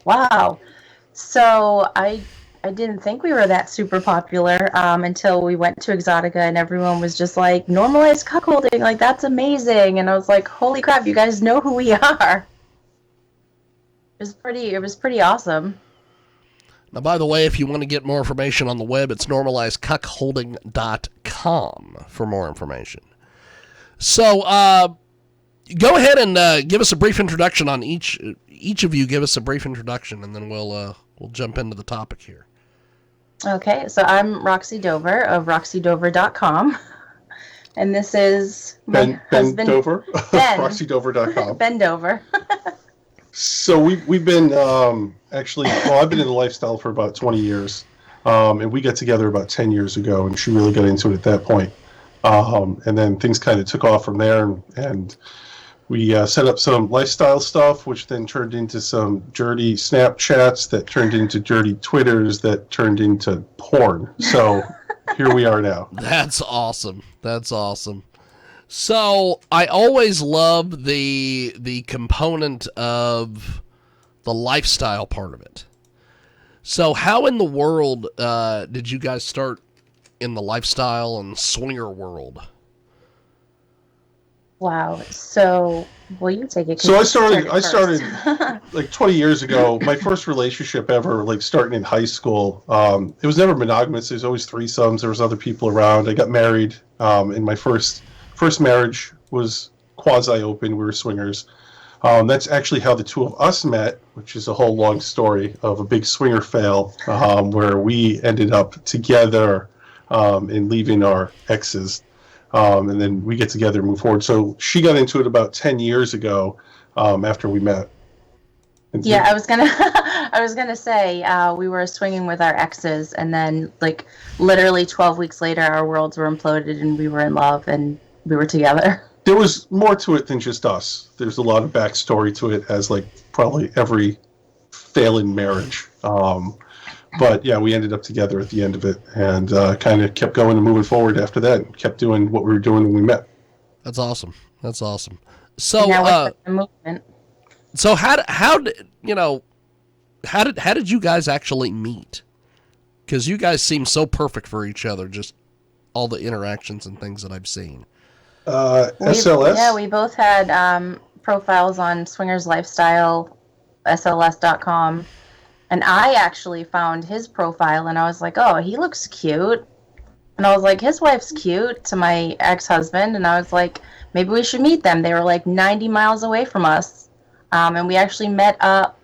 Wow. So I didn't think we were that super popular until we went to Exotica and everyone was just like, normalize cuckolding, like that's amazing. And I was like, holy crap, you guys know who we are. It was pretty awesome. Now, by the way, if you want to get more information on the web, it's normalizecuckolding.com for more information. So, go ahead and give us a brief introduction on each of you. Give us a brief introduction, and then we'll jump into the topic here. Okay, so I'm Roxy Dover of roxydover.com. And this is my husband, Ben Dover, Ben. roxydover.com. Ben Dover. So we've been actually, well, I've been in the lifestyle for about 20 years, and we got together about 10 years ago, and she really got into it at that point. And then things kind of took off from there, and we set up some lifestyle stuff, which then turned into some dirty Snapchats that turned into dirty Twitters that turned into porn. So here we are now. That's awesome. That's awesome. So I always love the component of the lifestyle part of it. So how in the world did you guys start in the lifestyle and swinger world? Wow. So, well, you take it. So I started like 20 years ago. My first relationship ever, like starting in high school. It was never monogamous. There's always threesomes. There was other people around. I got married, and my first marriage was quasi-open. We were swingers. That's actually how the two of us met, which is a whole long story of a big swinger fail, where we ended up together and leaving our exes. And then we get together and move forward. So she got into it about 10 years ago after we met. Yeah, I was gonna say we were swinging with our exes, and then like literally 12 weeks later, our worlds were imploded, and we were in love, and we were together. There was more to it than just us. There's a lot of backstory to it, as like probably every failing marriage. But yeah, we ended up together at the end of it, and kind of kept going and moving forward after that, and kept doing what we were doing when we met. That's awesome. That's awesome. So, now the movement. So how did you guys actually meet? Because you guys seem so perfect for each other. Just all the interactions and things that I've seen. SLS. Yeah, we both had profiles on Swingers Lifestyle, SLS.com. And I actually found his profile, and I was like, oh, he looks cute. And I was like, his wife's cute, to my ex-husband. And I was like, maybe we should meet them. They were like 90 miles away from us. And we actually met up.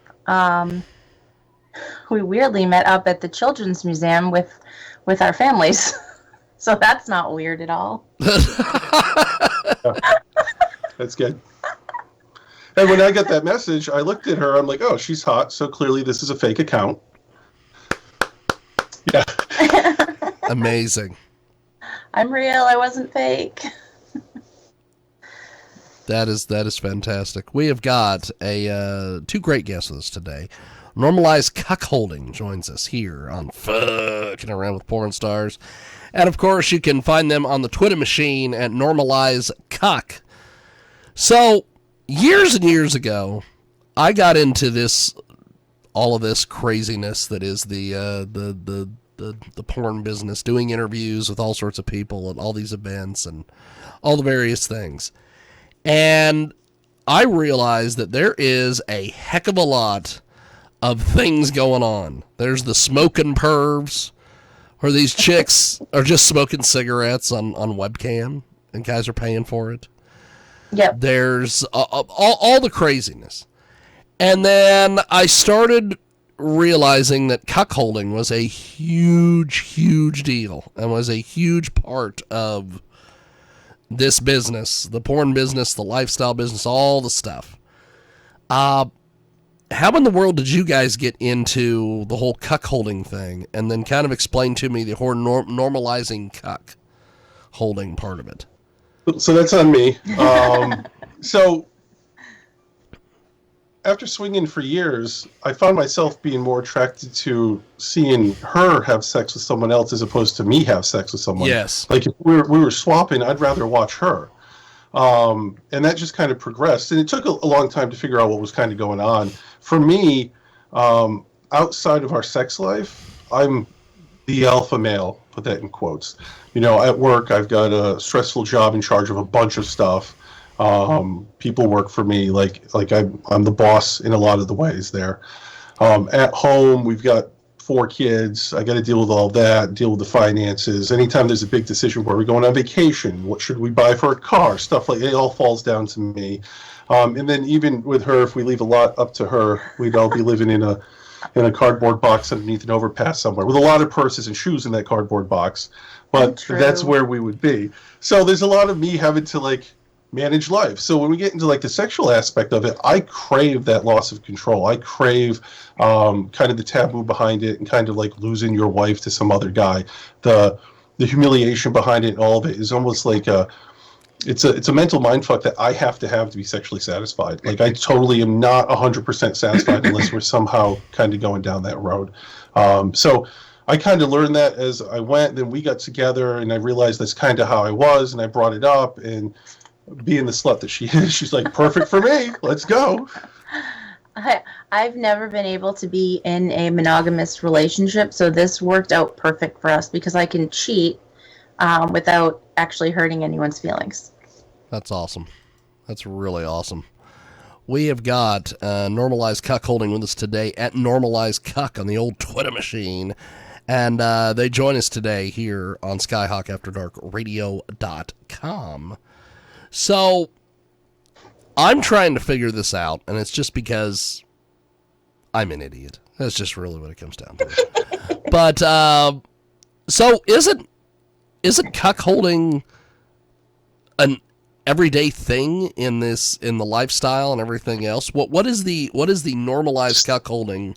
We weirdly met up at the Children's Museum with our families. So that's not weird at all. That's good. And when I got that message, I looked at her. I'm like, oh, she's hot. So clearly this is a fake account. Yeah. Amazing. I'm real. I wasn't fake. That is fantastic. We have got two great guests with us today. Normalize Cuckolding joins us here on Fucking Around with Porn Stars. And, of course, you can find them on the Twitter machine at Normalize Cuck. So, years and years ago, I got into all of this craziness that is the porn business, doing interviews with all sorts of people at all these events and all the various things. And I realized that there is a heck of a lot of things going on. There's the smoking pervs, where these chicks are just smoking cigarettes on webcam, and guys are paying for it. Yep. There's all the craziness. And then I started realizing that cuckolding was a huge, huge deal and was a huge part of this business, the porn business, the lifestyle business, all the stuff. How in the world did you guys get into the whole cuckolding thing? And then kind of explain to me the whole normalizing cuckolding part of it. So that's on me. So after swinging for years, I found myself being more attracted to seeing her have sex with someone else as opposed to me have sex with someone. Yes. Like if we were swapping, I'd rather watch her. And that just kind of progressed. And it took a long time to figure out what was kind of going on. For me, outside of our sex life, I'm the alpha male, put that in quotes. At work, I've got a stressful job in charge of a bunch of stuff. People work for me like I'm the boss in a lot of the ways there. At home, we've got 4 kids. I got to deal with all that, deal with the finances. Anytime there's a big decision where we're going on vacation, what should we buy for a car, stuff like that, it all falls down to me. And then even with her, if we leave a lot up to her, we'd all be living in a cardboard box underneath an overpass somewhere with a lot of purses and shoes in that cardboard box. But that's where we would be. So there's a lot of me having to manage life. So when we get into the sexual aspect of it, I crave that loss of control. I crave kind of the taboo behind it and kind of losing your wife to some other guy. The humiliation behind it and all of it is almost like it's a mental mindfuck that I have to be sexually satisfied. I totally am not 100% satisfied unless we're somehow kind of going down that road. So I kind of learned that as I went. Then we got together, and I realized that's kind of how I was, and I brought it up. And being the slut that she is, she's like, perfect for me. Let's go. I've never been able to be in a monogamous relationship, so this worked out perfect for us because I can cheat without actually hurting anyone's feelings. That's awesome. That's really awesome. We have got Normalize Cuckolding with us today at Normalize Cuck on the old Twitter machine. And they join us today here on SkyhawkAfterDarkRadio.com. So I'm trying to figure this out, and it's just because I'm an idiot. That's just really what it comes down to. But so isn't cuckolding an everyday thing in the lifestyle and everything else? What is the normalized cuckolding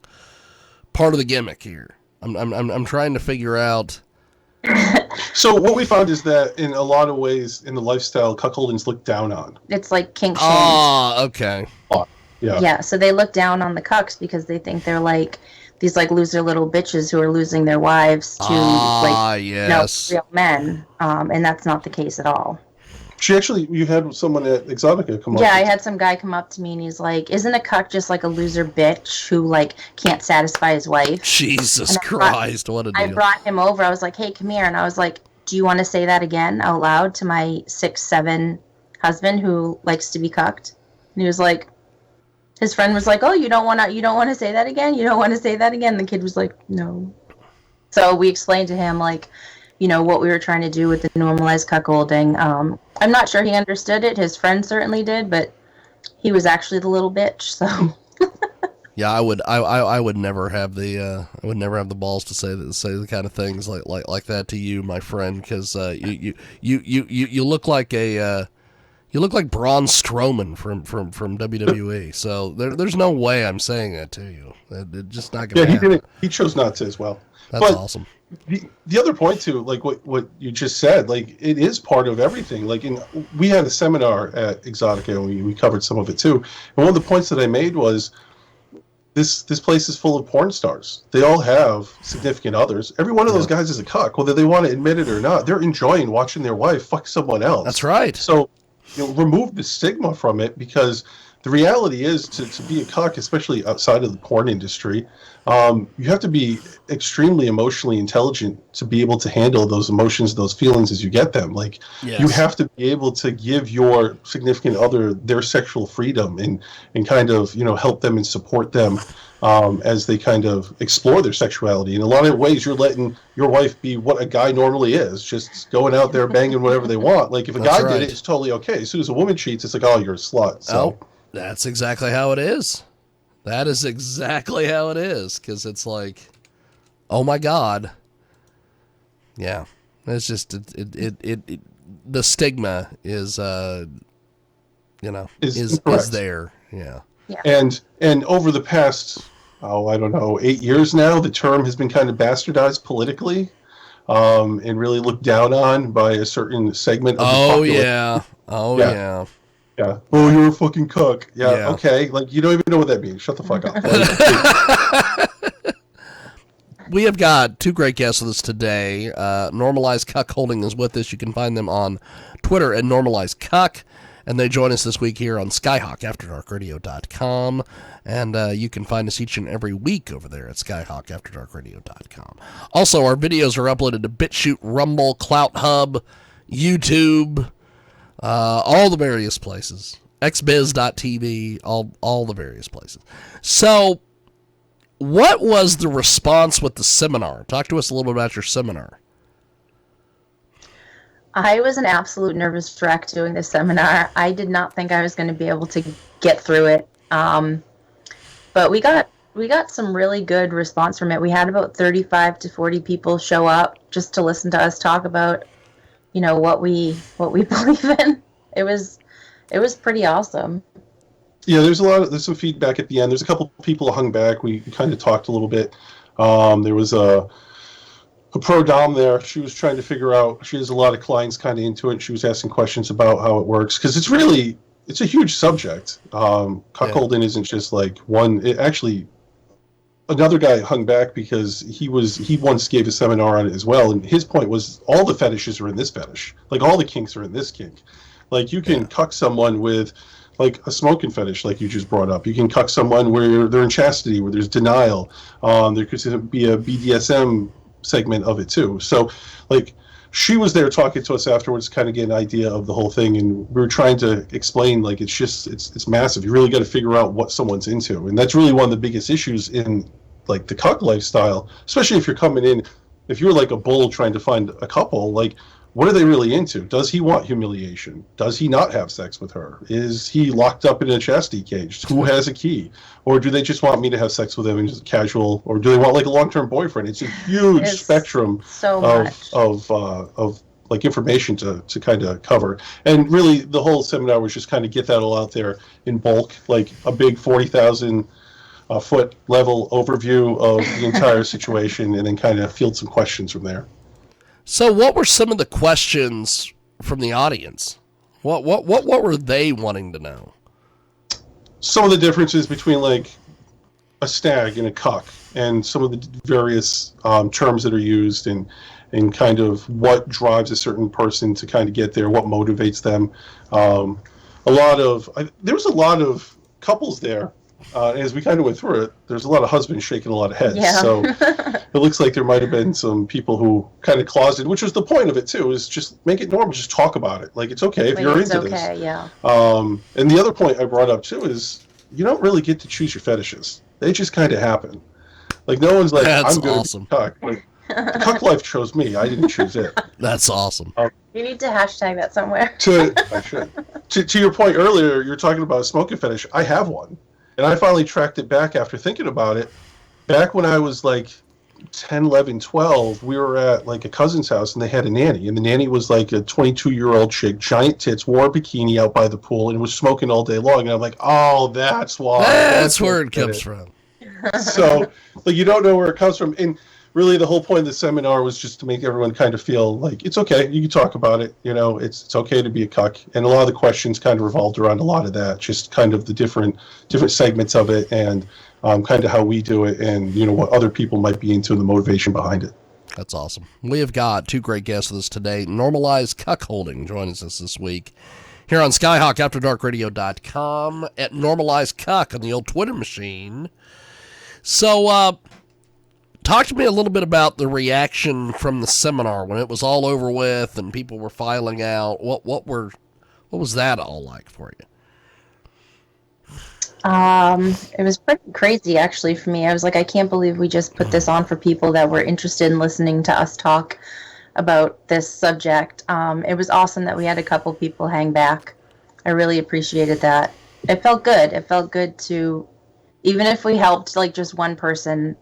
part of the gimmick here? I'm trying to figure out. So what we found is that in a lot of ways in the lifestyle, cuckolding's looked down on. It's like kink shame. Okay. Yeah. Yeah, so they look down on the cucks because they think they're these loser little bitches who are losing their wives to yes. real men, and that's not the case at all. You had someone at Exotica come up. Yeah, I had some guy come up to me and he's like, "Isn't a cuck just like a loser bitch who can't satisfy his wife?" Jesus Christ, what a deal! I brought him over. I was like, "Hey, come here," and I was like, "Do you want to say that again out loud to my 6'7" husband who likes to be cucked?" And he was like, his friend was like, "Oh, you don't want to say that again? You don't want to say that again?" The kid was like, "No." So we explained to him what we were trying to do with the normalized cuckolding. I'm not sure he understood it. His friend certainly did, but he was actually the little bitch. So. Yeah, I would never have the balls to say the kind of things like that to you, my friend, because you look like you look like Braun Strowman from WWE. So there's no way I'm saying that to you. It's just not gonna happen. He didn't. He chose not to as well. That's awesome. The other point too, what you just said, it is part of everything. We had a seminar at Exotica, and we covered some of it too. And one of the points that I made was, this place is full of porn stars. They all have significant others. Every one of those guys is a cuck, whether they want to admit it or not. They're enjoying watching their wife fuck someone else. That's right. So, remove the stigma from it, because the reality is to be a cuck, especially outside of the porn industry, you have to be extremely emotionally intelligent to be able to handle those emotions, those feelings as you get them. Yes. You have to be able to give your significant other their sexual freedom and kind of, help them and support them as they kind of explore their sexuality. In a lot of ways, you're letting your wife be what a guy normally is, just going out there banging whatever they want. If a guy did it, it's totally okay. As soon as a woman cheats, it's like, oh, you're a slut. So that's exactly how it is. That is exactly how it is, because it's like, oh my God. Yeah, it's just the stigma is is there. Yeah. And over the past, I don't know, 8 years now, the term has been kind of bastardized politically, and really looked down on by a certain segment of the population. Yeah. Yeah. Oh, you're a fucking cuck. Yeah. Okay. You don't even know what that means. Shut the fuck up. We have got two great guests with us today. Normalize Cuckolding is with us. You can find them on Twitter at Normalize Cuck. And they join us this week here on SkyhawkAfterDarkRadio.com. And you can find us each and every week over there at SkyhawkAfterDarkRadio.com. Also, our videos are uploaded to BitChute, Rumble, Clout Hub, YouTube, all the various places. xbiz.tv, all the various places. So, what was the response with the seminar? Talk to us a little bit about your seminar. I was an absolute nervous wreck doing this seminar. I did not think I was going to be able to get through it. But we got some really good response from it. We had about 35 to 40 people show up just to listen to us talk about, what we believe in. It was pretty awesome. Yeah, there's some feedback at the end. There's a couple people hung back. We kind of talked a little bit. There was a pro dom there. She was trying to figure out, she has a lot of clients kind of into it. She was asking questions about how it works, because it's a huge subject. Cuckolding isn't just like one. Another guy hung back because he once gave a seminar on it as well, and his point was all the fetishes are in this fetish. Like all the kinks are in this kink. Like you can cuck someone with like a smoking fetish, like you just brought up. You can cuck someone where they're in chastity, where there's denial. There could be a BDSM segment of it too. So like she was there talking to us afterwards, kind of get an idea of the whole thing, and we were trying to explain like it's massive. You really got to figure out what someone's into, and that's really one of the biggest issues in like the cuck lifestyle, especially if you're coming in, if you're like a bull trying to find a couple, like what are they really into? Does he want humiliation? Does he not have sex with her? Is he locked up in a chastity cage? Who has a key? Or do they just want me to have sex with him and just casual? Or do they want like a long-term boyfriend? It's a huge spectrum of like information to kind of cover. And really, the whole seminar was just kind of get that all out there in bulk, like a big 40,000 foot level overview of the entire situation, and then kind of field some questions from there. So what were some of the questions from the audience? What were they wanting to know? Some of the differences between like a stag and a cuck, and some of the various terms that are used, and kind of what drives a certain person to kind of get there, what motivates them. There was a lot of couples there. As we kind of went through it, there's a lot of husbands shaking a lot of heads. Yeah. So it looks like there might have been some people who kind of closeted, which was the point of it too, is just make it normal, just talk about it. Like it's okay if you're into this. Yeah. And the other point I brought up too is you don't really get to choose your fetishes. They just kind of happen. Like no one's like, That's I'm going awesome. to cuck. Like, the cuck life chose me. I didn't choose it. That's awesome. You need to hashtag that somewhere. I should. To your point earlier, you're talking about a smoking fetish. I have one. And I finally tracked it back after thinking about it. Back when I was like 10, 11, 12, we were at like a cousin's house and they had a nanny. And the nanny was like a 22-year-old chick, giant tits, wore a bikini out by the pool, and was smoking all day long. And I'm like, oh, that's why. That's where it comes from. So like you don't know where it comes from. And really the whole point of the seminar was just to make everyone kind of feel like it's okay. You can talk about it. It's okay to be a cuck. And a lot of the questions kind of revolved around a lot of that, just kind of the different segments of it, and kind of how we do it, and what other people might be into and the motivation behind it. That's awesome. We have got two great guests with us today. Normalize Cuckolding joins us this week here on SkyhawkAfterDarkRadio.com, at Normalize Cuck on the old Twitter machine. So, talk to me a little bit about the reaction from the seminar when it was all over with and people were filing out. What was that all like for you? It was pretty crazy actually for me. I was like, I can't believe we just put this on for people that were interested in listening to us talk about this subject. It was awesome that we had a couple people hang back. I really appreciated that. It felt good. It felt good to, even if we helped like just one person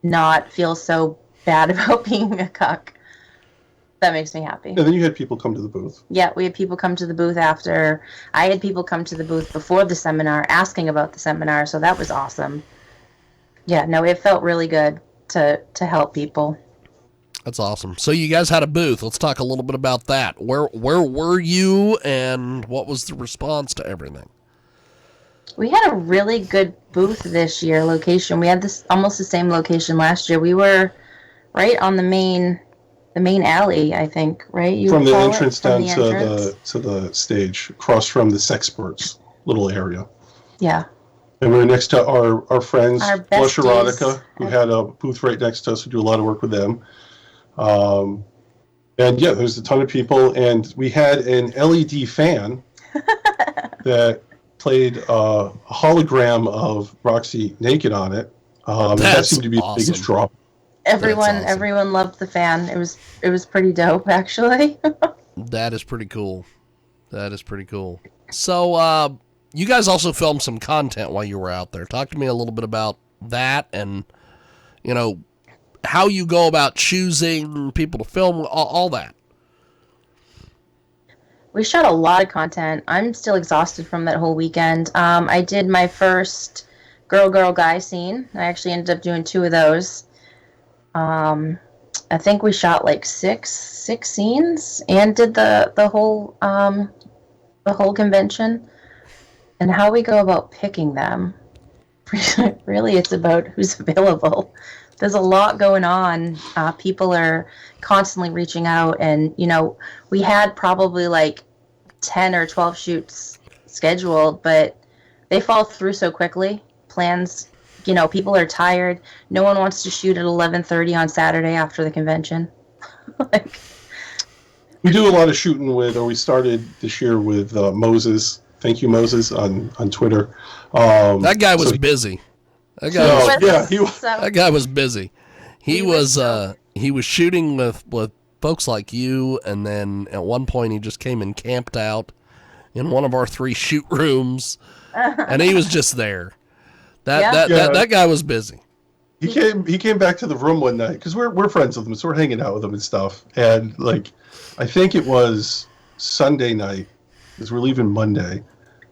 not feel so bad about being a cuck. That makes me happy. And then you had people come to the booth. Yeah, we had people come to the booth after. I had people come to the booth before the seminar asking about the seminar, so that was awesome. Yeah, no, it felt really good to help people. That's awesome. So you guys had a booth. Let's talk a little bit about that. Where were you, and what was the response to everything? We had a really good booth this year, location. We had this almost the same location last year. We were right on the main main alley, I think, right? You from the call it, entrance from down the to entrance? the stage, across from the Sexperts little area. Yeah. And we're next to our friends, Our Blush besties. Erotica, who had a booth right next to us. We do a lot of work with them. And yeah, there's a ton of people. And we had an LED fan that played a hologram of Roxy naked on it. And that That's seemed to be the biggest awesome. draw. Everyone loved the fan. It was pretty dope, actually. That is pretty cool. That is pretty cool. So, you guys also filmed some content while you were out there. Talk to me a little bit about that and, you know, how you go about choosing people to film, all that. We shot a lot of content. I'm still exhausted from that whole weekend. I did my first girl guy scene. I actually ended up doing 2 of those. I think we shot like six scenes and did the whole convention. And how we go about picking them, really, it's about who's available. There's a lot going on. People are constantly reaching out, and we had probably like 10 or 12 shoots scheduled, but they fall through so quickly. Plans, people are tired. No one wants to shoot at 11:30 on Saturday after the convention. Like, We do a lot of shooting we started this year with Moses. Thank you, Moses, on Twitter. That guy was busy. That guy was busy. He was shooting with folks like you, and then at one point he just came and camped out in one of our 3 shoot rooms, and he was just there. That guy was busy. He came back to the room one night because we're friends with him, so we're hanging out with him and stuff. And like, I think it was Sunday night because we're leaving Monday.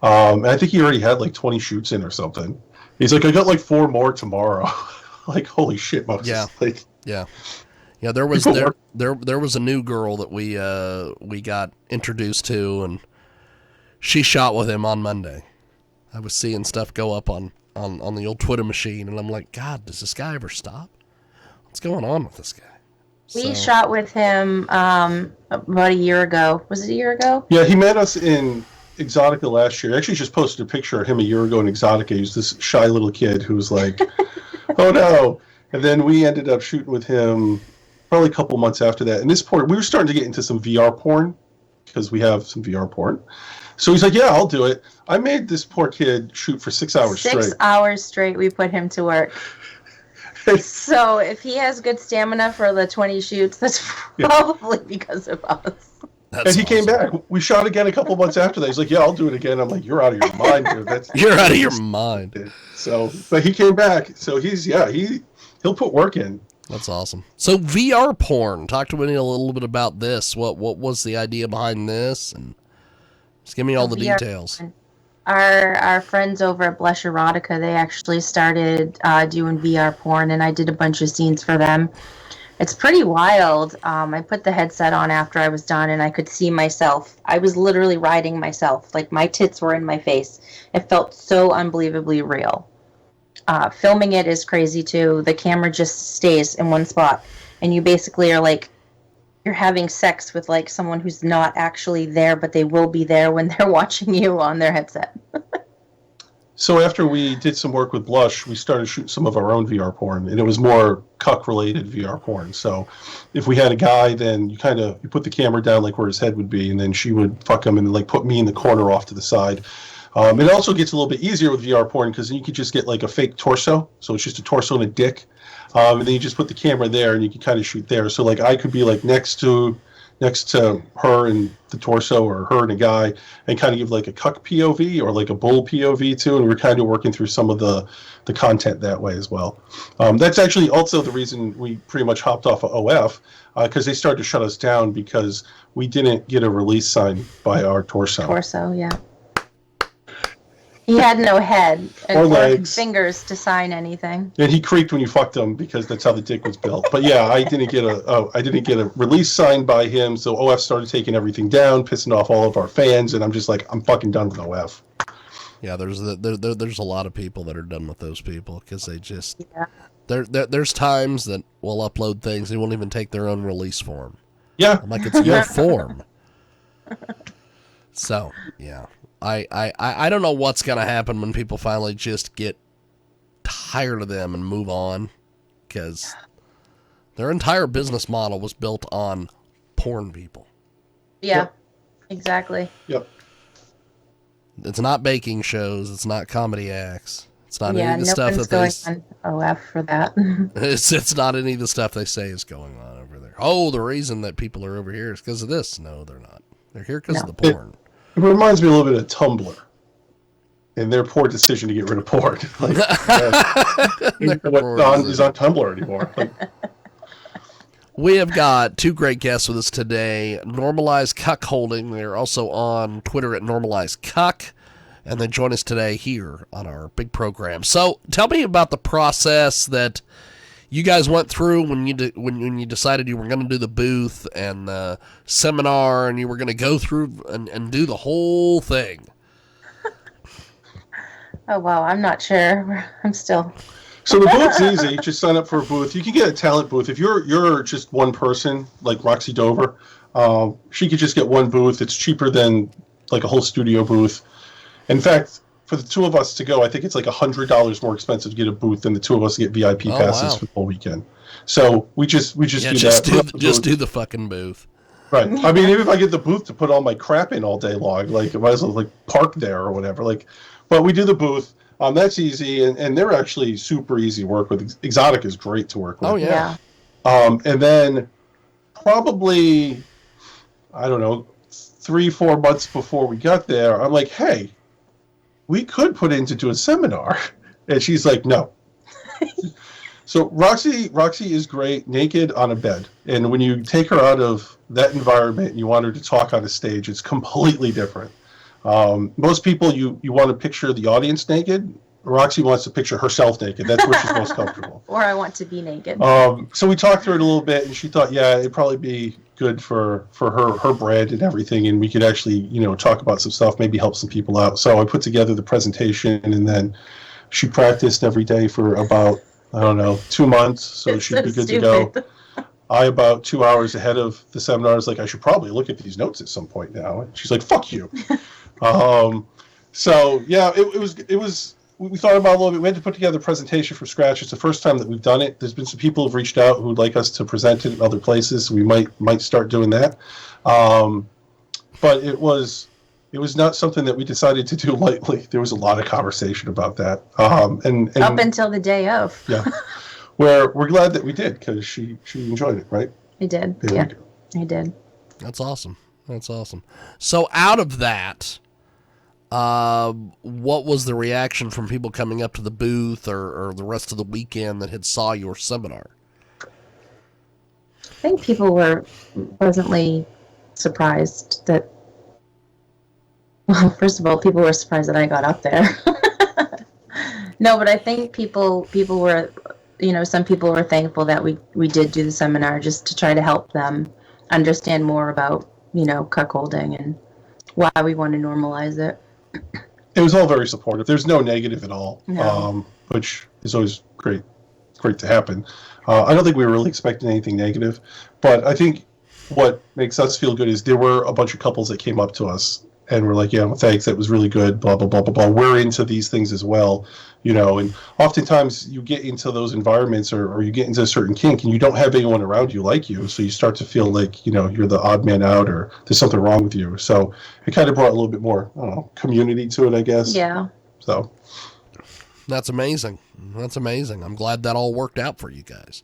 And I think he already had like 20 shoots in or something. He's like, I got like 4 more tomorrow. Like, holy shit, Moses. Yeah. Like, yeah. There was a new girl that we got introduced to, and she shot with him on Monday. I was seeing stuff go up on the old Twitter machine, and I'm like, God, does this guy ever stop? What's going on with this guy? We shot with him about a year ago. Was it a year ago? Yeah, he met us in Exotica last year. I actually just posted a picture of him a year ago in Exotica. He was this shy little kid who was like, oh no. And then we ended up shooting with him probably a couple months after that. And this point, we were starting to get into some VR porn because we have some VR porn. So he's like, yeah, I'll do it. I made this poor kid shoot for 6 hours straight. 6 hours straight, we put him to work. So if he has good stamina for the 20 shoots, that's probably because of us. And he came back. We shot again a couple months after that. He's like, yeah, I'll do it again. I'm like, you're out of your mind, dude. You're out of your mind. So, but he came back. So he'll put work in. That's awesome. So VR porn. Talk to me a little bit about this. What was the idea behind this? And just give me all the details. Porn. Our friends over at Blush Erotica, they actually started doing VR porn, and I did a bunch of scenes for them. It's pretty wild. I put the headset on after I was done, and I could see myself. I was literally riding myself. Like, my tits were in my face. It felt so unbelievably real. Filming it is crazy, too. The camera just stays in one spot, and you basically are like, you're having sex with like someone who's not actually there, but they will be there when they're watching you on their headset. So after we did some work with Blush, we started shooting some of our own VR porn, and it was more cuck-related VR porn. So if we had a guy, then you put the camera down like where his head would be, and then she would fuck him and like put me in the corner off to the side. It also gets a little bit easier with VR porn because you could just get like a fake torso. So it's just a torso and a dick. And then you just put the camera there and you can kind of shoot there. So like I could be like next to her and the torso, or her and a guy, and kind of give like a cuck POV or like a bull POV too. And we're kind of working through some of the content that way as well. That's actually also the reason we pretty much hopped off of OF, because they started to shut us down because we didn't get a release sign by our torso. Torso, yeah. He had no head or legs, fingers to sign anything. And he creaked when you fucked him because that's how the dick was built. But yeah, I didn't get a release signed by him, so OF started taking everything down, pissing off all of our fans, and I'm just like, I'm fucking done with OF. Yeah, there's a lot of people that are done with those people because they just There's times that we'll upload things they won't even take their own release form. Yeah. I'm like, it's your form. So yeah, I don't know what's gonna happen when people finally just get tired of them and move on, because their entire business model was built on porn people. Yeah, Yep. exactly. Yep. It's not baking shows. It's not comedy acts. It's not any of the no stuff one's that going on OF for that. it's not any of the stuff they say is going on over there. Oh, the reason that people are over here is because of this. No, they're not. They're here because of the porn. It reminds me a little bit of Tumblr and their poor decision to get rid of porn. Like, what is on Tumblr anymore? Like, we have got two great guests with us today. Normalize Cuckolding. They're also on Twitter at Normalize Cuck, and they join us today here on our big program. So, tell me about the process that you guys went through when you decided you were going to do the booth and the seminar, and you were going to go through and do the whole thing. Oh wow, I'm not sure. I'm still. So the booth's easy. Just sign up for a booth. You can get a talent booth if you're just one person, like Roxy Dover. She could just get one booth. It's cheaper than like a whole studio booth. In fact, for the two of us to go, I think it's like $100 more expensive to get a booth than the two of us to get VIP passes for the whole weekend. So we just do that. Just do the fucking booth. Right. I mean, even if I get the booth to put all my crap in all day long, like I might as well like park there or whatever. Like, but we do the booth. That's easy, and they're actually super easy to work with. Exotic is great to work with. Oh yeah. And then probably, I don't know, 3-4 months before we got there, I'm like, hey, we could put in to do a seminar. And she's like, no. So Roxy is great naked on a bed. And when you take her out of that environment and you want her to talk on a stage, it's completely different. Most people, you want to picture the audience naked. Roxy wants to picture herself naked. That's where she's most comfortable. Or I want to be naked. So we talked through it a little bit, and she thought, yeah, it'd probably be good for her brand and everything, and we could actually, talk about some stuff, maybe help some people out. So I put together the presentation, and then she practiced every day for about, 2 months, so she'd be good to go. I, about 2 hours ahead of the seminar, was like, I should probably look at these notes at some point now. And she's like, fuck you. So yeah, it was. We thought about it a little bit. We had to put together a presentation from scratch. It's the first time that we've done it. There's been some people who've reached out who'd like us to present it in other places. So we might start doing that. But it was not something that we decided to do lightly. There was a lot of conversation about that. And up until the day of. Yeah. We're glad that we did, because she enjoyed it, right? I did. Yeah, I did. That's awesome. So out of that, what was the reaction from people coming up to the booth or the rest of the weekend that had saw your seminar? I think people were pleasantly surprised that, well, first of all, people were surprised that I got up there. No, but I think people were, some people were thankful that we did do the seminar just to try to help them understand more about, cuckolding and why we want to normalize it. It was all very supportive. There's no negative at all, No. Which is always great to happen. I don't think we were really expecting anything negative, but I think what makes us feel good is there were a bunch of couples that came up to us and were like, yeah, well, thanks, that was really good, blah, blah, blah, blah, blah. We're into these things as well, and oftentimes you get into those environments or you get into a certain kink and you don't have anyone around you like you, so you start to feel like, you're the odd man out or there's something wrong with you. So it kind of brought a little bit more, community to it, I guess. Yeah. So. That's amazing. I'm glad that all worked out for you guys.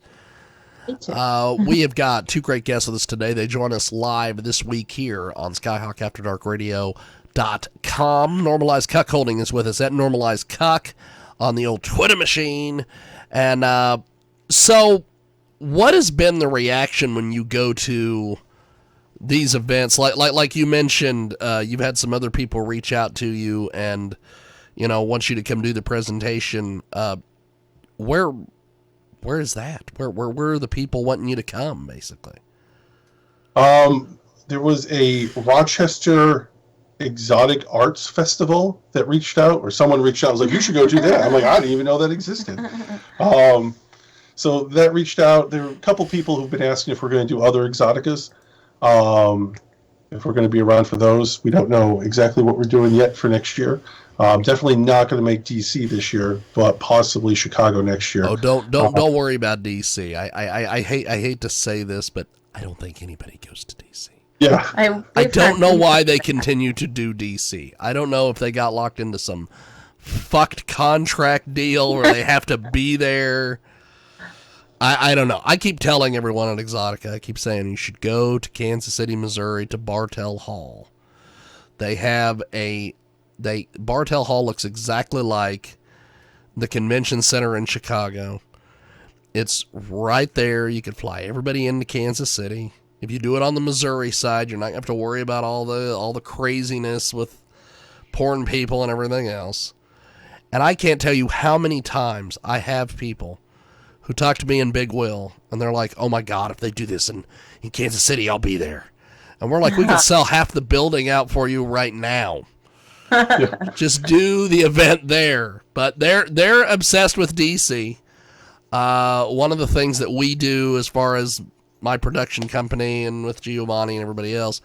Me too. We have got two great guests with us today. They join us live this week here on SkyhawkAfterDarkRadio.com. Normalize Cuckolding is with us at Normalize Cuck on the old Twitter machine. And so what has been the reaction when you go to these events? Like you mentioned, you've had some other people reach out to you and, want you to come do the presentation. Where is that? Where are the people wanting you to come, basically? There was a Rochester Exotic Arts Festival that reached out, or someone reached out. I was like, you should go do that. I'm like, I didn't even know that existed. So that reached out. There were a couple people who've been asking if we're going to do other exoticas. If we're going to be around for those. We don't know exactly what we're doing yet for next year. Definitely not going to make DC this year, but possibly Chicago next year. Oh, don't worry about DC. I hate to say this, but I don't think anybody goes to DC. Yeah. I don't know why they continue to do DC. I don't know if they got locked into some fucked contract deal where they have to be there. I don't know. I keep telling everyone at Exotica, I keep saying you should go to Kansas City, Missouri to Bartell Hall. They have Bartell Hall looks exactly like the convention center in Chicago. It's right there. You could fly everybody into Kansas City. If you do it on the Missouri side, you're not going to have to worry about all the craziness with porn people and everything else. And I can't tell you how many times I have people who talk to me in Big Will, and they're like, oh my God, if they do this in Kansas City, I'll be there. And we're like, we can sell half the building out for you right now. Just do the event there. But they're obsessed with DC. One of the things that we do as far as my production company and with Giovanni and everybody else,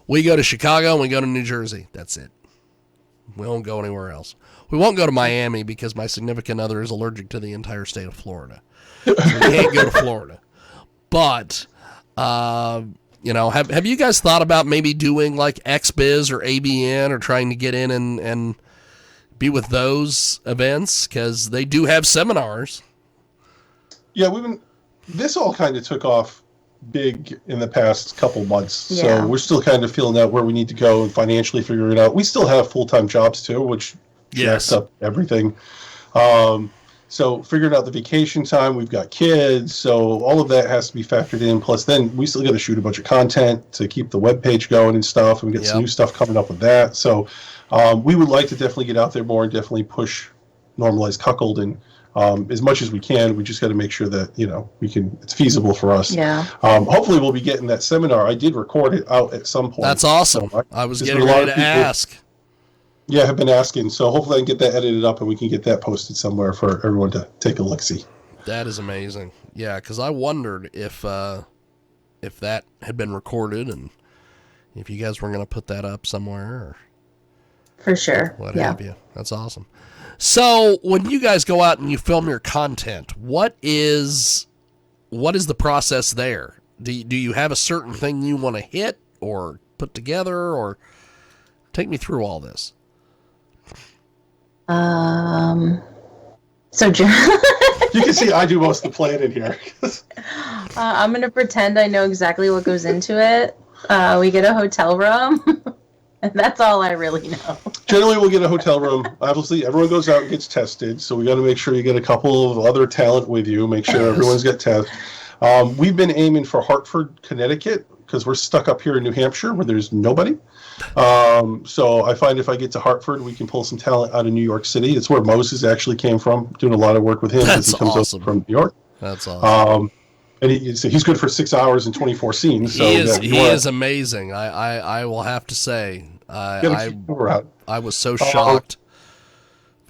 we go to Chicago and we go to New Jersey. That's it. We won't go anywhere else. We won't go to Miami because my significant other is allergic to the entire state of Florida. So we can't go to Florida. But, have you guys thought about maybe doing like XBiz or ABN or trying to get in and be with those events? Because they do have seminars. Yeah, this all kind of took off big in the past couple months. Yeah. So we're still kind of feeling out where we need to go and financially figure it out. We still have full-time jobs too, which jacks up everything. So figuring out the vacation time, we've got kids, so all of that has to be factored in. Plus then we still got to shoot a bunch of content to keep the webpage going and stuff, and we get some new stuff coming up with that. So we would like to definitely get out there more and definitely push Normalize Cuckolding as much as we can. We just got to make sure that, it's feasible for us. Yeah. Hopefully we'll be getting that seminar. I did record it out at some point. That's awesome. So I was getting ready to ask. Yeah, I've been asking. So hopefully I can get that edited up and we can get that posted somewhere for everyone to take a look-see. That is amazing. Yeah, because I wondered if that had been recorded and if you guys were going to put that up somewhere. Or for sure. What have you. That's awesome. So when you guys go out and you film your content, what is the process there? Do you have a certain thing you want to hit or put together, or take me through all this? So you can see I do most of the planning here. I'm going to pretend I know exactly what goes into it. We get a hotel room, and that's all I really know. Generally, we'll get a hotel room. Obviously, everyone goes out and gets tested, so we got to make sure you get a couple of other talent with you, make sure everyone's got tests. We've been aiming for Hartford, Connecticut, because we're stuck up here in New Hampshire where there's nobody. So I find if I get to Hartford, we can pull some talent out of New York City. It's where Moses actually came from, doing a lot of work with him because he comes over from New York. That's awesome. And he's good for 6 hours and 24 scenes. So he is amazing. I will have to say, I was so shocked.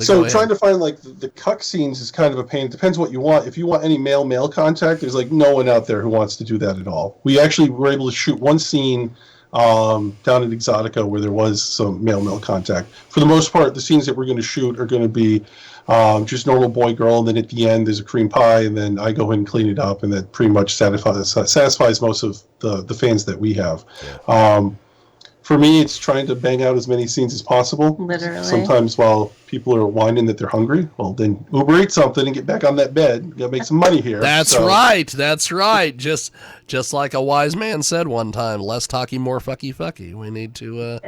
So trying to find like the cuck scenes is kind of a pain. It depends what you want. If you want any male contact, there's like no one out there who wants to do that at all. We actually were able to shoot one scene down at Exotica where there was some male contact. For the most part, the scenes that we're going to shoot are going to be just normal boy girl, and then at the end there's a cream pie, and then I go in and clean it up, and that pretty much satisfies most of the fans that we have. Yeah. For me, it's trying to bang out as many scenes as possible. Literally. Sometimes while people are whining that they're hungry, well, then Uber Eat something and get back on that bed. You gotta make some money here. That's right. Just like a wise man said one time, less talky, more fucky. We need to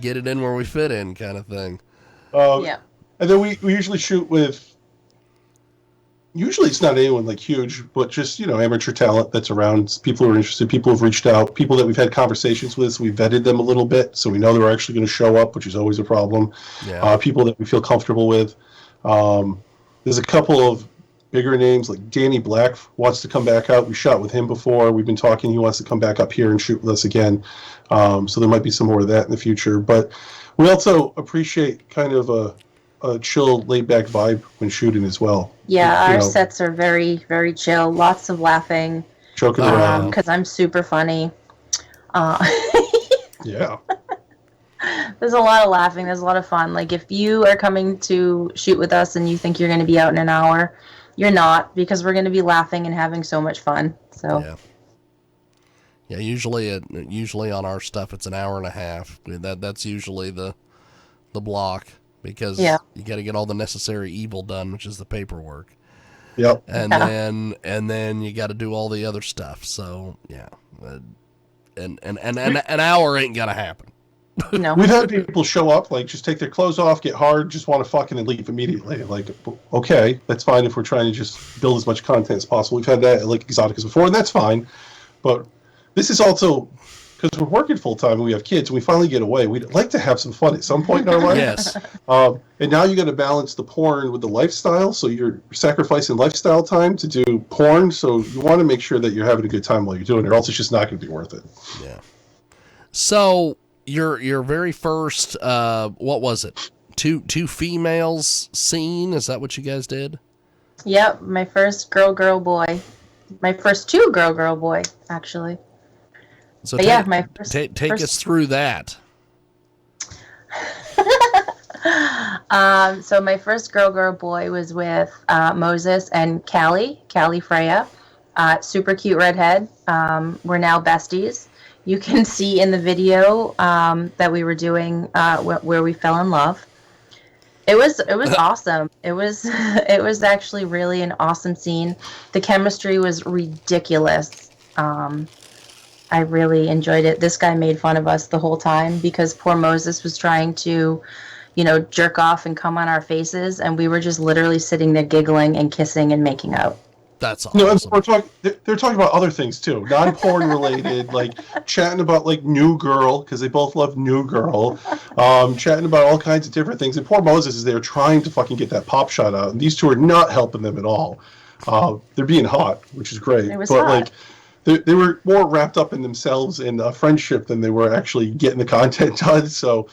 get it in where we fit in, kind of thing. Yeah. And then we usually shoot with. Usually it's not anyone like huge, but just, amateur talent that's around, people who are interested, people who've reached out, people that we've had conversations with, so we vetted them a little bit, so we know they're actually going to show up, which is always a problem. Yeah. People that we feel comfortable with. There's a couple of bigger names, like Danny Black wants to come back out. We shot with him before. We've been talking. He wants to come back up here and shoot with us again. So there might be some more of that in the future. But we also appreciate kind of a a chill, laid back vibe when shooting as well. Yeah, You our know, sets are very, very chill. Lots of laughing. joking Oh, around. Because I'm super funny. Uh, Yeah. there's a lot of laughing. There's a lot of fun. Like if you are coming to shoot with us and you think you're going to be out in an hour, you're not, because we're going to be laughing and having so much fun. So Yeah. Yeah, usually on our stuff it's an hour and a half. That's usually the block, because Yeah. you got to get all the necessary evil done, which is the paperwork. Yep. And Yeah. then you got to do all the other stuff. So, yeah. And an hour ain't going to happen. no. We've had people show up, like, just take their clothes off, get hard, just want to fucking and leave immediately. Like, okay, that's fine if we're trying to just build as much content as possible. We've had that at, like, Exoticas before, and that's fine. But this is also, because we're working full-time and we have kids, and we finally get away, we'd like to have some fun at some point in our life. Yes. And now you got to balance the porn with the lifestyle, so you're sacrificing lifestyle time to do porn, so you want to make sure that you're having a good time while you're doing it, or else it's just not going to be worth it. Yeah. So, your very first, what was it? Two females scene? Is that what you guys did? Yep, my first girl boy. My first two girl boy, actually. So But yeah, my first, take first... us through that. So my first girl boy was with Moses and Callie Freya, super cute redhead. We're now besties. You can see in the video that we were doing where we fell in love. It was awesome. It was actually really an awesome scene. The chemistry was ridiculous. I really enjoyed it. This guy made fun of us the whole time because poor Moses was trying to, jerk off and come on our faces, and we were just literally sitting there giggling and kissing and making out. That's awesome. No, they're talking about other things too, non-porn related, like chatting about like New Girl, because they both love New Girl, chatting about all kinds of different things. And poor Moses is there trying to fucking get that pop shot out, and these two are not helping them at all. They're being hot, which is great. It was but hot. like they were more wrapped up in themselves and friendship than they were actually getting the content done. So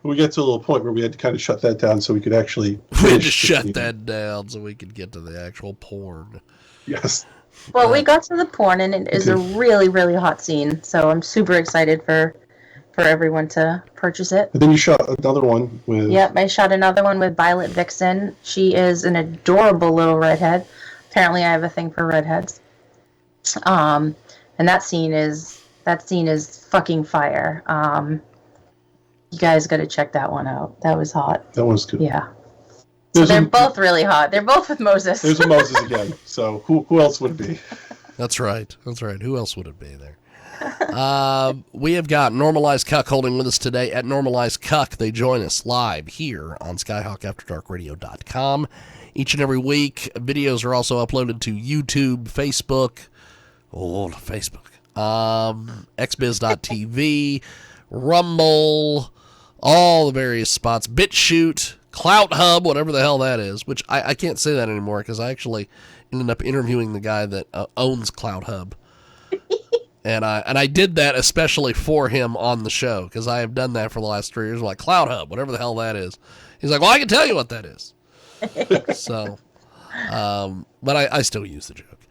we get to a little point where we had to kind of shut that down so we could actually We had to shut that down so we could get to the actual porn. Yes. Well, we got to the porn, and it is a really, really hot scene. So I'm super excited for everyone to purchase it. And then you shot another one with... Yep, I shot another one with Violet Vixen. She is an adorable little redhead. Apparently, I have a thing for redheads. And that scene is fucking fire. You guys got to check that one out. That was hot. That one's good. Yeah. So they're both really hot. They're both with Moses. There's a Moses again. So who else would it be? That's right. Who else would it be there? We have got Normalize Cuckolding with us today at Normalize Cuck. They join us live here on SkyhawkAfterDarkRadio.com each and every week. Videos are also uploaded to YouTube, Facebook, xbiz.tv, Rumble, all the various spots, BitChute, Clout Hub, whatever the hell that is, which I can't say that anymore because I actually ended up interviewing the guy that owns Clout Hub. And I did that especially for him on the show because I have done that for the last 3 years. I'm like, Clout Hub, whatever the hell that is. He's like, well, I can tell you what that is. So, but I still use the joke.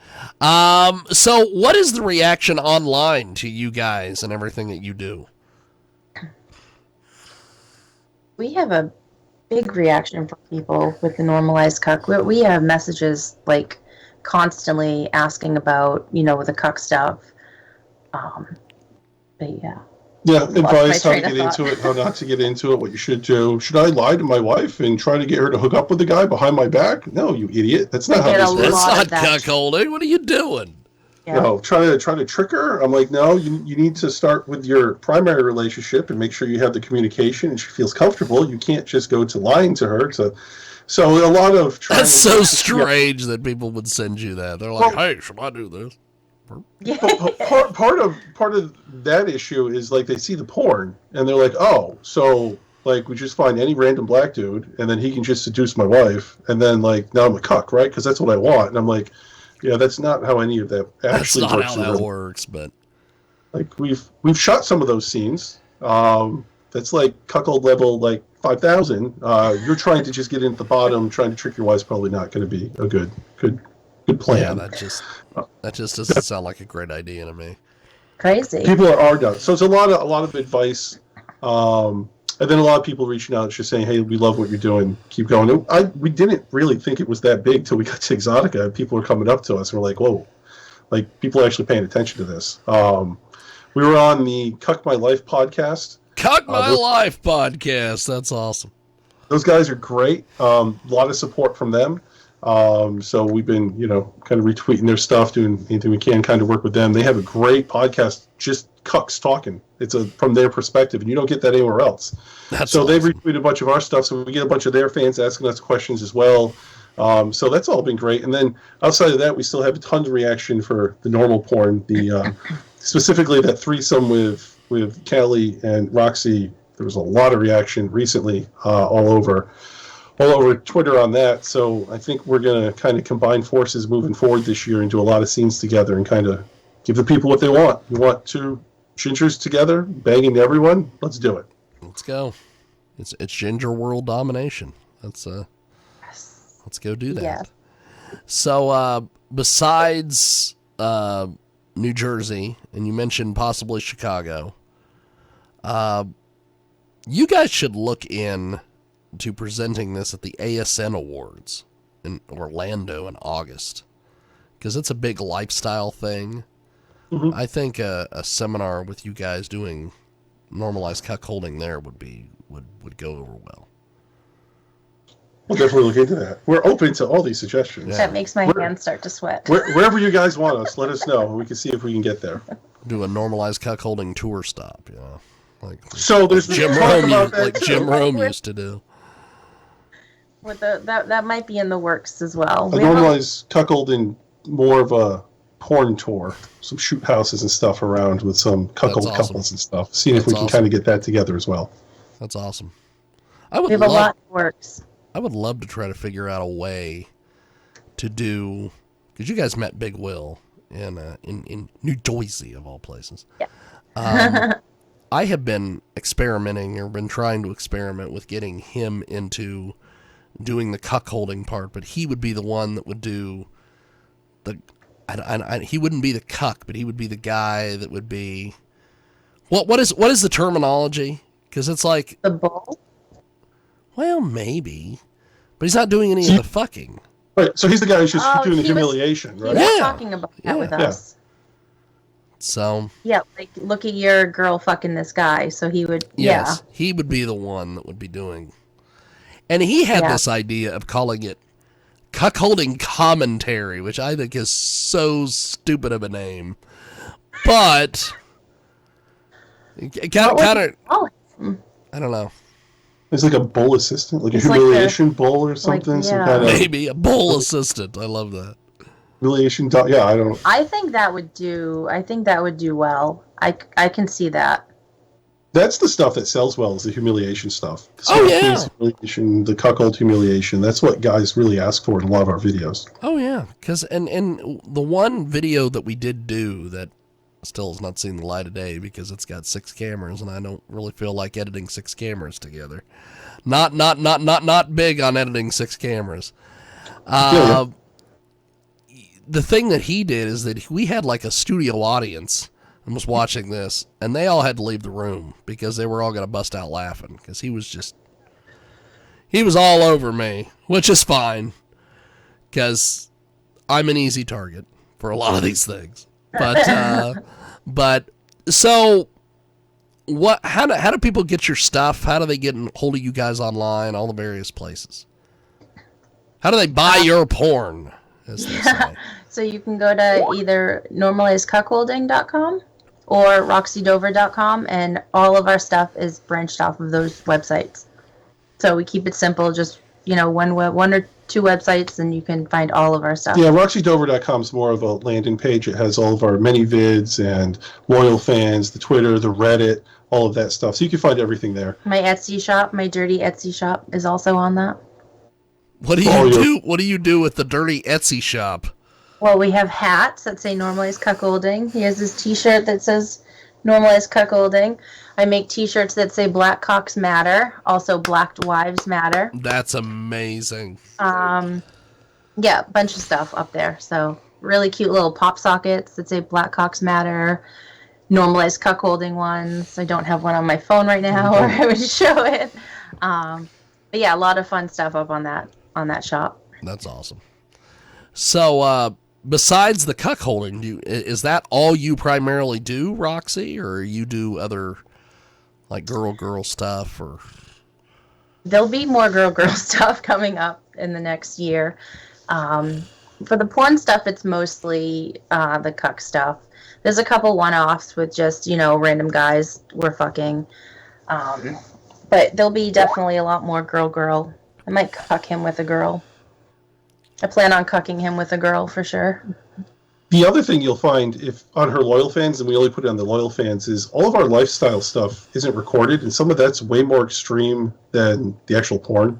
So what is the reaction online to you guys and everything that you do? We have a big reaction from people with the Normalized Cuck. We have messages like constantly asking about, the cuck stuff. But yeah. Yeah, advice how to train of get into it, how not to get into it, what you should do. Should I lie to my wife and try to get her to hook up with the guy behind my back? No, you idiot. That's not how this works. That's not cuckolding. What are you doing? Yeah. No, try to trick her. I'm like, no, you need to start with your primary relationship and make sure you have the communication and she feels comfortable. You can't just go to lying to her. So a lot of trying. That's so strange that people would send you that. They're like, hey, should I do this? Yeah. Part of that issue is like they see the porn and they're like, oh, so like we just find any random black dude and then he can just seduce my wife and then like now I'm a cuck, right? Because that's what I want. And I'm like, yeah, that's not how any of that actually works. That's not how that works, but like we've shot some of those scenes. That's like cuckold level, like 5,000, you're trying to just get in at the bottom, trying to trick your wife is probably not going to be a good plan. Yeah, that just doesn't sound like a great idea to me. Crazy. People are done. So it's a lot of advice. And then a lot of people reaching out just saying, hey, we love what you're doing. Keep going. We didn't really think it was that big till we got to Exotica. People were coming up to us and we're like, whoa. Like, people are actually paying attention to this. We were on the Cuck My Life podcast. Cuck My Life podcast. That's awesome. Those guys are great. A lot of support from them. So we've been, kind of retweeting their stuff, doing anything we can, kind of work with them. They have a great podcast, just cucks talking. It's from their perspective, and you don't get that anywhere else. That's so awesome. They've retweeted a bunch of our stuff, so we get a bunch of their fans asking us questions as well. So that's all been great. And then outside of that, we still have a ton of reaction for the normal porn. The specifically that threesome with Callie and Roxy. There was a lot of reaction recently all over Twitter on that. So I think we're going to kind of combine forces moving forward this year and do a lot of scenes together and kind of give the people what they want. You want two gingers together, banging everyone? Let's do it. Let's go. It's ginger world domination. Let's go do that. Yeah. So besides New Jersey, and you mentioned possibly Chicago, you guys should look in to presenting this at the ASN Awards in Orlando in August, because it's a big lifestyle thing. Mm-hmm. I think a seminar with you guys doing normalized cuckolding there would go over well. We'll definitely look into that. We're open to all these suggestions. Yeah. That makes my hands start to sweat. Wherever you guys want us, let us know, and we can see if we can get there. Do a normalized cuckolding tour stop, So there's Jim Rome used to do. With that might be in the works as well. A normalized cuckolding, more of a porn tour, some shoot houses and stuff around with some cuckold couples and stuff. Seeing if we can kind of get that together as well. That's awesome. We have a lot in works. I would love to try to figure out a way to do, because you guys met Big Will in New Jersey of all places. Yeah. I have been experimenting or been trying to experiment with getting him into doing the cuckolding part, but he would be the one that would do he wouldn't be the cuck, but he would be the guy that would be, what is the terminology? Because it's like the bull. Well, maybe, but he's not doing any of the fucking. Right, so he's the guy who's just doing the humiliation, right? He was talking about that with us. So. Yeah, like, look at your girl fucking this guy. So he would. Yes, he would be the one that would be doing. And he had this idea of calling it cuckolding commentary, which I think is so stupid of a name, but kind of. I don't know. It's like a bull assistant, like a humiliation bull or something. Some kind of maybe a bull assistant. I love that. Humiliation. Yeah, I don't. I think that would do well. I can see that. That's the stuff that sells well, is the humiliation stuff. The the cuckold humiliation. That's what guys really ask for in a lot of our videos. Oh yeah, because and the one video that we did do that still has not seen the light of day because it's got 6 cameras, and I don't really feel like editing 6 cameras together. Not big on editing 6 cameras. The thing that he did is that we had like a studio audience and was watching this, and they all had to leave the room because they were all going to bust out laughing because he was all over me, which is fine because I'm an easy target for a lot of these things. But so what? How do people get your stuff? How do they get a hold of you guys online? All the various places. How do they buy your porn? As they say. So you can go to either normalizecuckolding.com or roxydover.com, and all of our stuff is branched off of those websites. So we keep it simple, just one or two websites, and you can find all of our stuff. Yeah, roxydover.com is more of a landing page. It has all of our many vids and loyal fans, the Twitter, the Reddit, all of that stuff. So you can find everything there. My Etsy shop, my dirty Etsy shop, is also on that. What do you do? What do you do with the dirty Etsy shop? Well, we have hats that say Normalize Cuckolding. He has this T-shirt that says Normalize Cuckolding. I make t-shirts that say Black Cocks Matter, also Black Wives Matter. That's amazing. Yeah, a bunch of stuff up there. So really cute little pop sockets that say Black Cocks Matter. Normalized Cuckolding ones. I don't have one on my phone right now, or I would show it. But yeah, a lot of fun stuff up on that shop. That's awesome. So, besides the cuckolding, is that all you primarily do, Roxy, or you do other like girl stuff? Or there'll be more girl stuff coming up in the next year. For the porn stuff, it's mostly the cuck stuff. There's a couple one-offs with just, random guys we're fucking. But there'll be definitely a lot more girl. I might cuck him with a girl. I plan on cucking him with a girl for sure. The other thing you'll find if on her loyal fans, and we only put it on the loyal fans, is all of our lifestyle stuff isn't recorded, and some of that's way more extreme than the actual porn,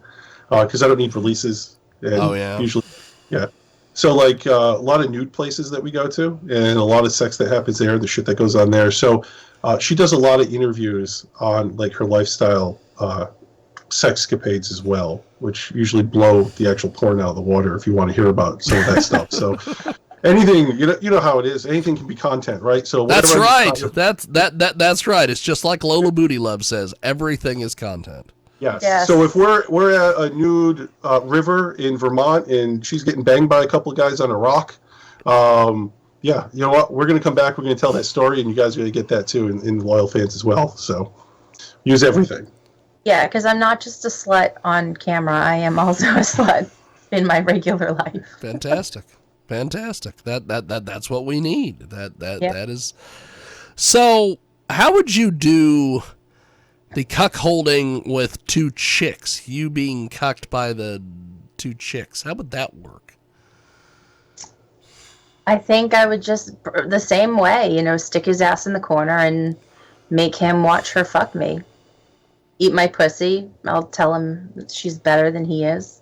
because I don't need releases. And usually, yeah. So like a lot of nude places that we go to, and a lot of sex that happens there, the shit that goes on there. So she does a lot of interviews on like her lifestyle sexcapades as well, which usually blow the actual porn out of the water if you want to hear about some of that stuff. So anything, you know how it is. Anything can be content, right? So that's right. That's right. It's just like Lola Booty Love says. Everything is content. Yes. So if we're at a nude river in Vermont and she's getting banged by a couple of guys on a rock, yeah, you know what? We're going to come back. We're going to tell that story, and you guys are going to get that too in loyal fans as well. So use everything. Yeah, because I'm not just a slut on camera. I am also a slut in my regular life. Fantastic. That's what we need. That is. So, how would you do the cuckolding with two chicks? You being cucked by the two chicks. How would that work? I think I would just the same way, stick his ass in the corner and make him watch her fuck me. Eat my pussy. I'll tell him she's better than he is.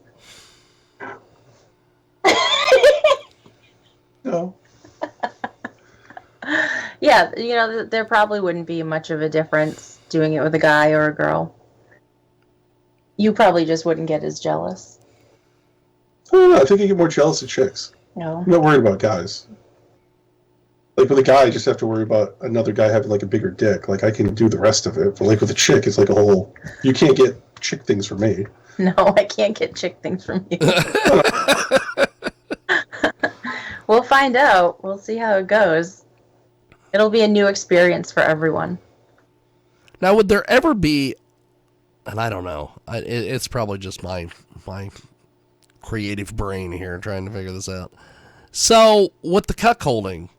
No. Yeah, there probably wouldn't be much of a difference doing it with a guy or a girl. You probably just wouldn't get as jealous. I don't know. I think you get more jealous of chicks. No. I'm not worried about guys. Like with a guy, I just have to worry about another guy having like a bigger dick. Like I can do the rest of it, but like with a chick, it's like a whole. You can't get chick things from me. No, I can't get chick things from you. We'll find out. We'll see how it goes. It'll be a new experience for everyone. Now, would there ever be? And I don't know. It's probably just my creative brain here trying to figure this out. So with the cuckolding.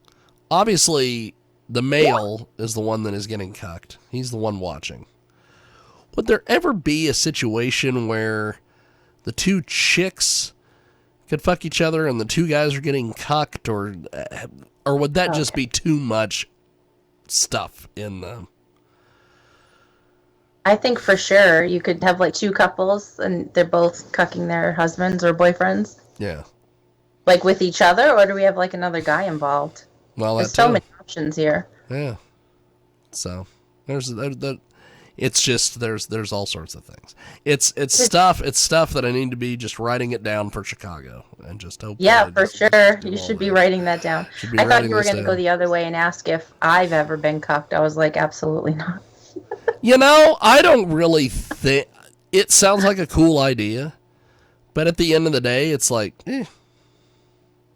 Obviously, the male is the one that is getting cucked. He's the one watching. Would there ever be a situation where the two chicks could fuck each other and the two guys are getting cucked, or would that just be too much stuff in them? I think for sure you could have like two couples and they're both cucking their husbands or boyfriends. Yeah. Like with each other, or do we have like another guy involved? Well, there's so many options here. Yeah. So there's all sorts of things. It's stuff that I need to be just writing it down for Chicago and just hope. Yeah, for sure. You should be writing that down. I thought you were going to go the other way and ask if I've ever been cucked. I was like, absolutely not. I don't really think it sounds like a cool idea, but at the end of the day, it's like,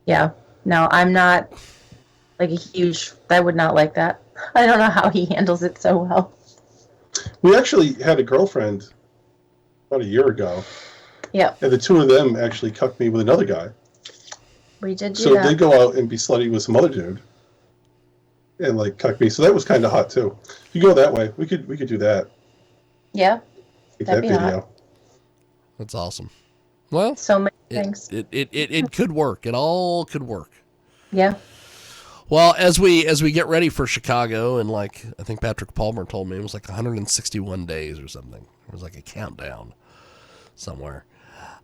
Yeah. No, I'm not. Like I would not like that. I don't know how he handles it so well. We actually had a girlfriend about a year ago. Yeah. And the two of them actually cucked me with another guy. We did do that. So they go out and be slutty with some other dude. And like cuck me. So that was kind of hot too. If you go that way, we could do that. Yeah. Make that video. Hot. That's awesome. Well, so many things. It could work. It all could work. Yeah. Well, as we get ready for Chicago, and like I think Patrick Palmer told me, it was like 161 days or something. It was like a countdown somewhere.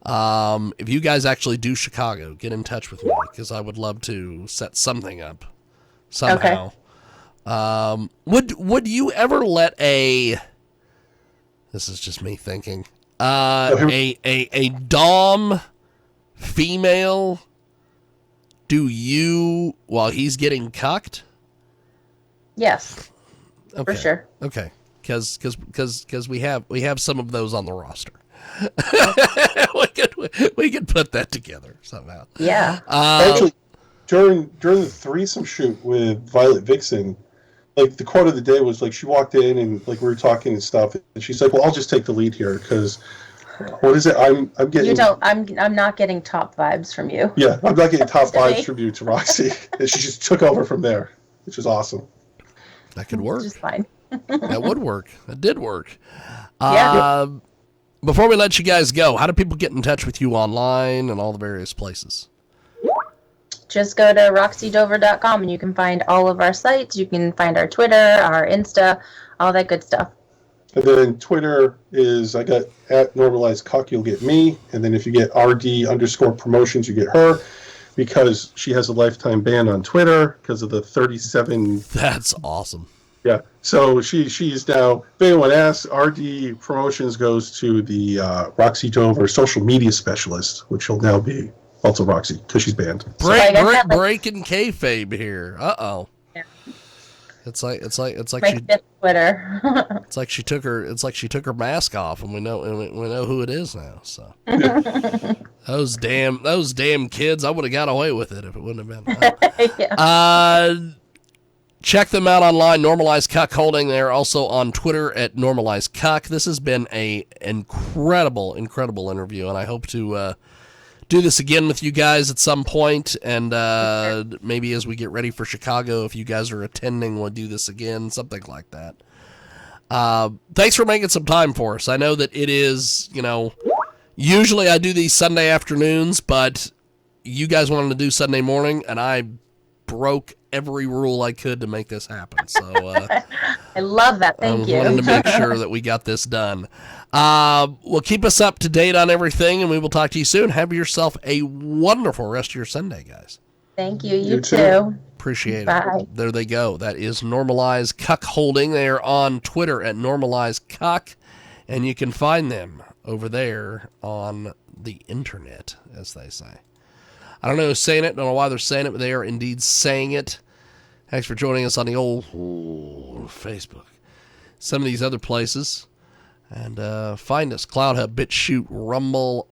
If you guys actually do Chicago, get in touch with me because I would love to set something up somehow. Would you ever let a? This is just me thinking. A dom female do you while he's getting cucked? Yes, Okay. for sure. Okay, because we have some of those on the roster. we could put that together somehow. Yeah. Actually, during the threesome shoot with Violet Vixen, like the quote of the day was like she walked in and like we were talking and stuff, and she's like, "Well, I'll just take the lead here because what is it? I'm getting You don't. I'm not getting top vibes from you. yeah, I'm not getting top Stephanie. vibes from you to Roxy," and she just took over from there, which was awesome. That could work. Just fine. That would work. That did work. Yeah. Before we let you guys go, how do people get in touch with you online and all the various places? Just go to roxydover.com and you can find all of our sites. You can find our Twitter, our Insta, all that good stuff. And then Twitter is, I got at Normalize Cuck, you'll get me. And then if you get RD_promotions, you get her because she has a lifetime ban on Twitter because of the 37. That's awesome. Yeah. So she's now, if anyone asks, RD Promotions goes to the Roxy Dover social media specialist, which will now be also Roxy because she's banned. Breaking kayfabe here. Uh-oh. Yeah. It's like My she fifth Twitter. It's like she took her mask off, and we know who it is now. So those damn kids, I would have got away with it if it wouldn't have been. Yeah. Check them out online. Normalize Cuckolding. They're also on Twitter at Normalize Cuck. This has been a incredible interview, and I hope to do this again with you guys at some point, and maybe as we get ready for Chicago, if you guys are attending, we'll do this again, something like that. Thanks for making some time for us. I know that it is, usually I do these Sunday afternoons, but you guys wanted to do Sunday morning, and I broke every rule I could to make this happen. So I love that. Thank you. I wanted to make sure that we got this done. Well, keep us up to date on everything, and we will talk to you soon. Have yourself a wonderful rest of your Sunday, guys. Thank you. You too. Appreciate Bye. it. There they go. That is Normalize Cuckolding. They are on Twitter at Normalize Cuck, and you can find them over there on the internet, as they say. I don't know who's saying it. Don't know why they're saying it, but they are indeed saying it. Thanks for joining us on the old Facebook. Some of these other places. And find us, Cloud Hub, BitChute, Rumble,